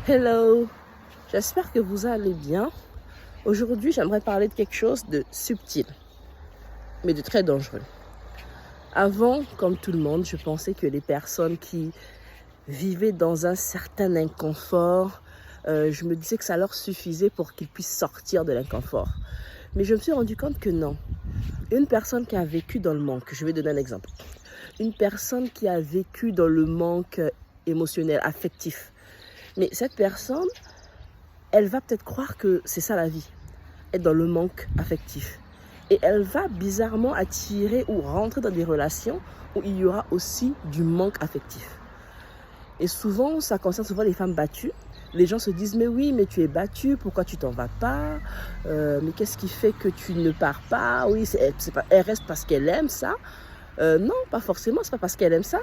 Hello, j'espère que vous allez bien. Aujourd'hui, j'aimerais parler de quelque chose de subtil, mais de très dangereux. Avant, comme tout le monde, je pensais que les personnes qui vivaient dans un certain inconfort, je me disais que ça leur suffisait pour qu'ils puissent sortir de l'inconfort. Mais je me suis rendu compte que non. Une personne qui a vécu dans le manque, je vais donner un exemple. Une personne qui a vécu dans le manque émotionnel, affectif. Mais cette personne, elle va peut-être croire que c'est ça la vie, être dans le manque affectif. Et elle va bizarrement attirer ou rentrer dans des relations où il y aura aussi du manque affectif. Et souvent, ça concerne souvent les femmes battues. Les gens se disent, mais oui, mais tu es battue, pourquoi tu t'en vas pas? Mais qu'est-ce qui fait que tu ne pars pas? Oui, elle reste parce qu'elle aime ça. Non, pas forcément, c'est pas parce qu'elle aime ça.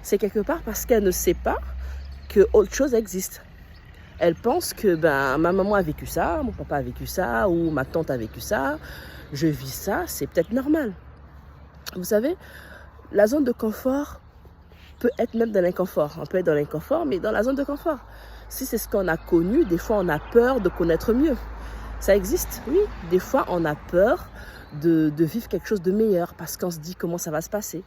C'est quelque part parce qu'elle ne sait pas que autre chose existe. Elle pense que ma maman a vécu ça, mon papa a vécu ça, ou ma tante a vécu ça, je vis ça, c'est peut-être normal. Vous savez, la zone de confort peut être même dans l'inconfort. On peut être dans l'inconfort, mais dans la zone de confort. Si c'est ce qu'on a connu, des fois on a peur de connaître mieux. Ça existe, oui. Des fois on a peur de vivre quelque chose de meilleur parce qu'on se dit comment ça va se passer.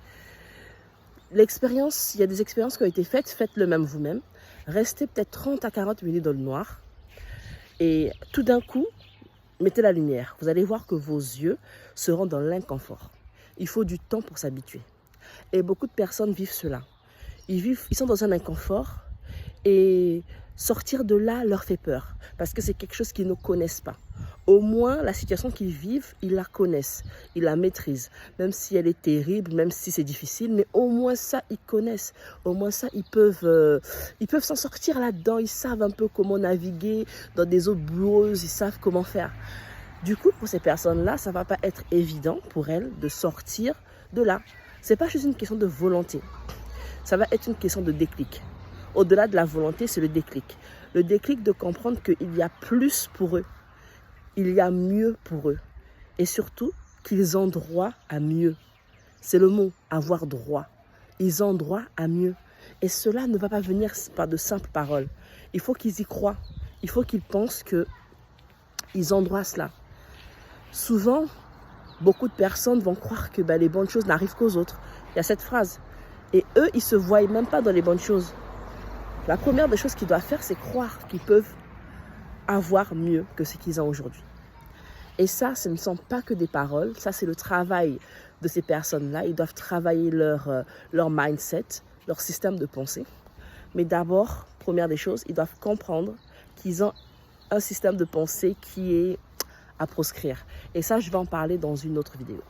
L'expérience, il y a des expériences qui ont été faites, faites-le même vous-même. Restez peut-être 30 à 40 minutes dans le noir et tout d'un coup, mettez la lumière. Vous allez voir que vos yeux seront dans l'inconfort. Il faut du temps pour s'habituer. Et beaucoup de personnes vivent cela. Ils sont dans un inconfort et sortir de là leur fait peur parce que c'est quelque chose qu'ils ne connaissent pas. Au moins, la situation qu'ils vivent, ils la connaissent, ils la maîtrisent. Même si elle est terrible, même si c'est difficile, mais au moins ça, ils connaissent. Au moins ça, ils peuvent s'en sortir là-dedans. Ils savent un peu comment naviguer dans des eaux boueuses, ils savent comment faire. Du coup, pour ces personnes-là, ça ne va pas être évident pour elles de sortir de là. Ce n'est pas juste une question de volonté. Ça va être une question de déclic. Au-delà de la volonté, c'est le déclic. Le déclic de comprendre qu'il y a plus pour eux. Il y a mieux pour eux. Et surtout, qu'ils ont droit à mieux. C'est le mot, avoir droit. Ils ont droit à mieux. Et cela ne va pas venir par de simples paroles. Il faut qu'ils y croient. Il faut qu'ils pensent qu'ils ont droit à cela. Souvent, beaucoup de personnes vont croire que les bonnes choses n'arrivent qu'aux autres. Il y a cette phrase. Et eux, ils ne se voient même pas dans les bonnes choses. La première des choses qu'ils doivent faire, c'est croire qu'ils peuvent avoir mieux que ce qu'ils ont aujourd'hui. Et ça, ce ne sont pas que des paroles, ça c'est le travail de ces personnes-là. Ils doivent travailler leur mindset, leur système de pensée. Mais d'abord, première des choses, ils doivent comprendre qu'ils ont un système de pensée qui est à proscrire. Et ça, je vais en parler dans une autre vidéo.